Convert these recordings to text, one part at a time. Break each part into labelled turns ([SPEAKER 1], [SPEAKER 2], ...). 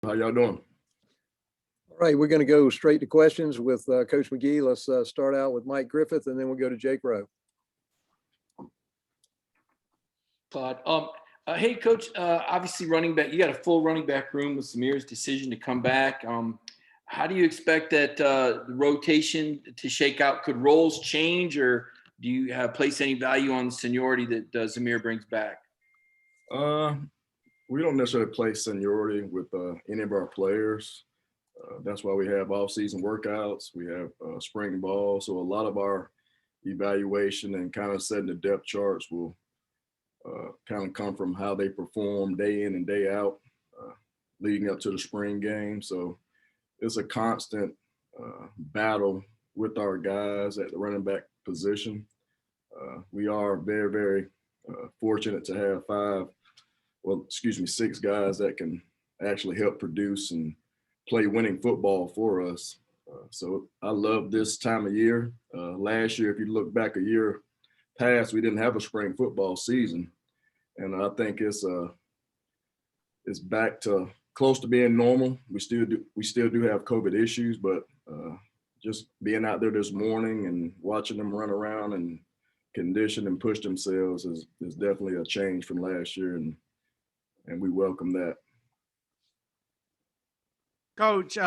[SPEAKER 1] How y'all doing?
[SPEAKER 2] All right, we're going to go straight to questions with Coach McGee. Let's start out with Mike Griffith, and then we'll go to Jake Rowe.
[SPEAKER 3] Todd. Hey, Coach, obviously running back, you got a full running back room with Samir's decision to come back. How do you expect that the rotation to shake out? Could roles change, or do you place any value on the seniority that Zamir brings back?
[SPEAKER 1] We don't necessarily play seniority with any of our players. That's why we have off-season workouts. We have spring ball. So a lot of our evaluation and kind of setting the depth charts will kind of come from how they perform day in and day out leading up to the spring game. So it's a constant battle with our guys at the running back position. We are very, very fortunate to have six guys that can actually help produce and play winning football for us. So I love this time of year. Last year, if you look back a year past, we didn't have a spring football season. And I think it's back to close to being normal. We still do have COVID issues, but just being out there this morning and watching them run around and condition and push themselves is definitely a change from last year, and we welcome that.
[SPEAKER 4] Coach,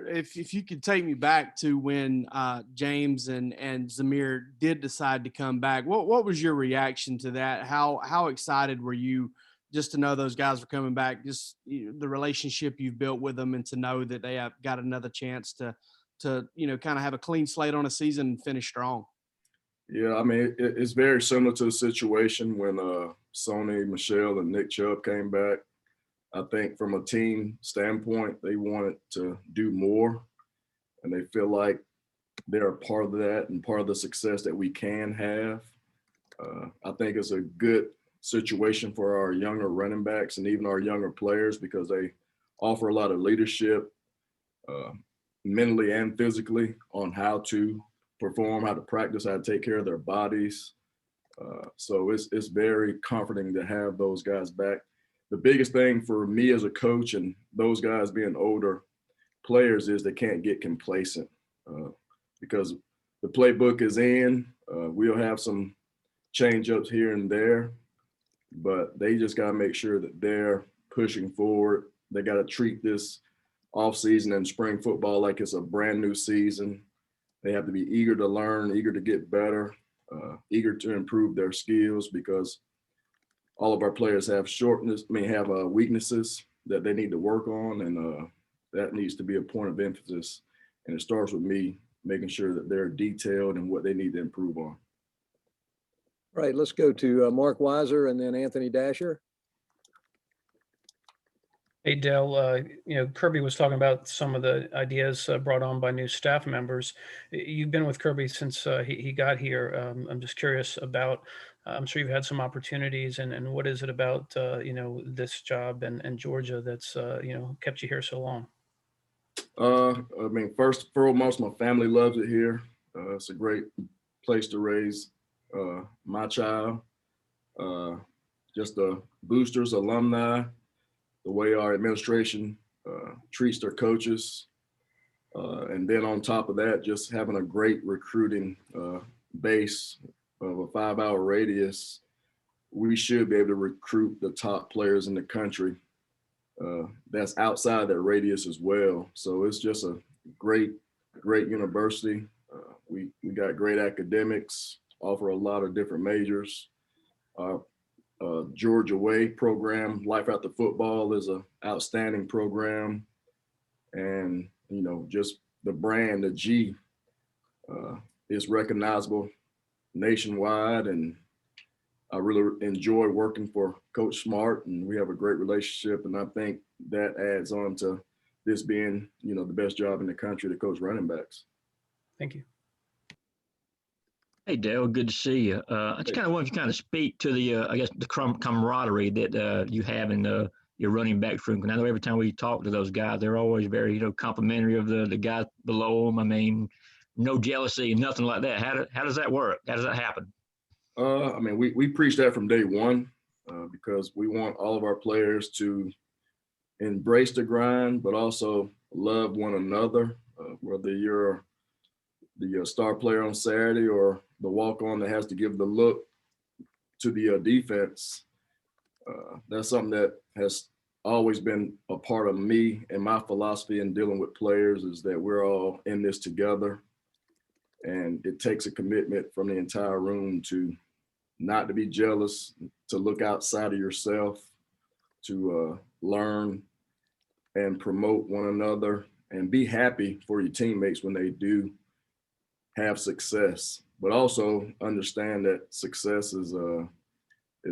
[SPEAKER 4] if you could take me back to when James and Zamir did decide to come back, what was your reaction to that? How excited were you just to know those guys were coming back, just the relationship you've built with them, and to know that they have got another chance to kind of have a clean slate on a season and finish strong?
[SPEAKER 1] Yeah, I mean, it's very similar to the situation when Sony, Michelle, and Nick Chubb came back. I think from a team standpoint, they wanted to do more, and they feel like they're a part of that and part of the success that we can have. I think it's a good situation for our younger running backs and even our younger players because they offer a lot of leadership mentally and physically on how to perform, how to practice, how to take care of their bodies. So it's very comforting to have those guys back. The biggest thing for me as a coach and those guys being older players is they can't get complacent because the playbook is in. We'll have some change-ups here and there, but they just got to make sure that they're pushing forward. They got to treat this offseason and spring football like it's a brand new season. They have to be eager to learn, eager to get better, eager to improve their skills because all of our players have weaknesses that they need to work on, and that needs to be a point of emphasis. And it starts with me making sure that they're detailed in what they need to improve on.
[SPEAKER 2] All right, let's go to Mark Weiser and then Anthony Dasher.
[SPEAKER 5] Hey, Dell, Kirby was talking about some of the ideas brought on by new staff members. You've been with Kirby since he got here. I'm just curious about, I'm sure you've had some opportunities, and what is it about, this job and Georgia that's, kept you here so long?
[SPEAKER 1] I mean, first and foremost, my family loves it here. It's a great place to raise my child. Just the boosters, alumni, the way our administration treats their coaches. And then on top of that, just having a great recruiting base of a 5-hour radius, we should be able to recruit the top players in the country that's outside that radius as well. So it's just a great university. We got great academics, offer a lot of different majors. Georgia Way program, Life After Football, is an outstanding program. And, just the brand, the G, is recognizable nationwide. And I really enjoy working for Coach Smart, and we have a great relationship. And I think that adds on to this being, the best job in the country to coach running backs.
[SPEAKER 5] Thank you.
[SPEAKER 6] Hey, Dale, good to see you. I just kind of want you to kind of speak to the camaraderie that you have in your running back room. And I know every time we talk to those guys, they're always very, complimentary of the guys below them. I mean, no jealousy, nothing like that. How does that work? How does that happen?
[SPEAKER 1] I mean, we preach that from day one because we want all of our players to embrace the grind, but also love one another, whether you're the star player on Saturday or the walk-on that has to give the look to the defense. That's something that has always been a part of me and my philosophy in dealing with players, is that we're all in this together. And it takes a commitment from the entire room to not to be jealous, to look outside of yourself, to learn and promote one another, and be happy for your teammates when they do have success, but also understand that success is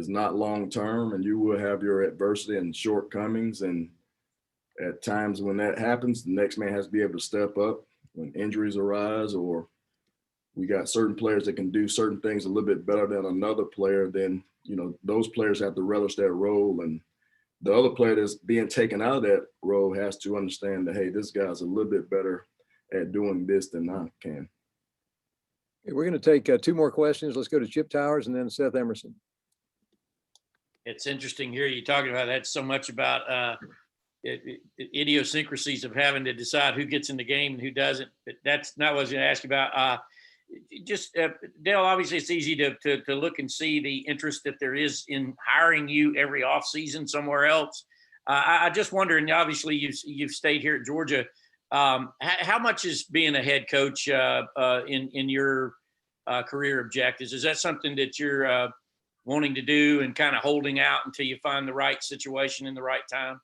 [SPEAKER 1] not long-term, and you will have your adversity and shortcomings. And at times when that happens, the next man has to be able to step up when injuries arise, or we got certain players that can do certain things a little bit better than another player. Then, those players have to relish that role. And the other player that's being taken out of that role has to understand that, hey, this guy's a little bit better at doing this than I can.
[SPEAKER 2] Okay, we're going to take 2 more questions. Let's go to Chip Towers and then Seth Emerson.
[SPEAKER 7] It's interesting here. You talking about that so much about idiosyncrasies of having to decide who gets in the game and who doesn't. But that's not what I was going to ask you about. Dell, obviously it's easy to look and see the interest that there is in hiring you every offseason somewhere else. I just wonder, and obviously you've stayed here at Georgia. How much is being a head coach in your career objectives? Is that something that you're wanting to do and kind of holding out until you find the right situation in the right time?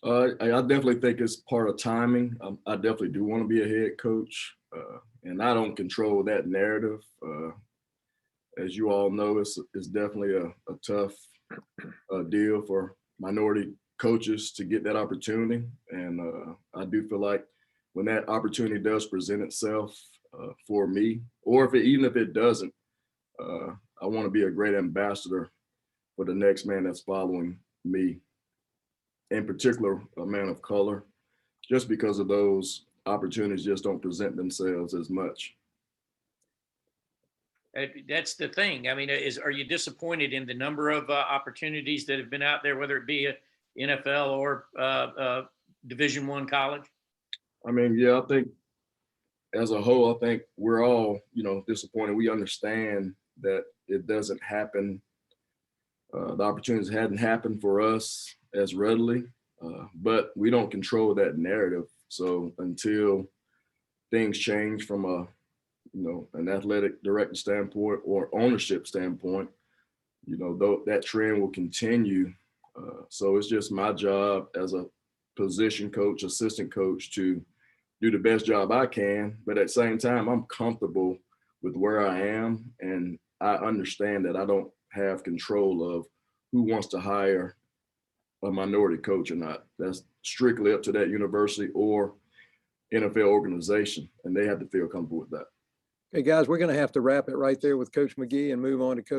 [SPEAKER 1] I definitely think it's part of timing. I definitely do want to be a head coach, and I don't control that narrative. As you all know, it's definitely a tough deal for minority coaches to get that opportunity. And I do feel like when that opportunity does present itself for me, or even if it doesn't, I want to be a great ambassador for the next man that's following me, in particular, a man of color, just because of those opportunities just don't present themselves as much.
[SPEAKER 7] That's the thing. I mean, are you disappointed in the number of opportunities that have been out there, whether it be a NFL or Division I college?
[SPEAKER 1] I mean, yeah, I think as a whole, I think we're all, disappointed. We understand that it doesn't happen. The opportunities hadn't happened for us as readily, but we don't control that narrative. So until things change from an athletic director standpoint or ownership standpoint, that trend will continue. So it's just my job as a position coach, assistant coach, to do the best job I can. But at the same time, I'm comfortable with where I am, and I understand that I don't have control of who wants to hire a minority coach or not. That's strictly up to that university or NFL organization, and they have to feel comfortable with that.
[SPEAKER 2] Okay, guys, we're going to have to wrap it right there with Coach McGee and move on to Coach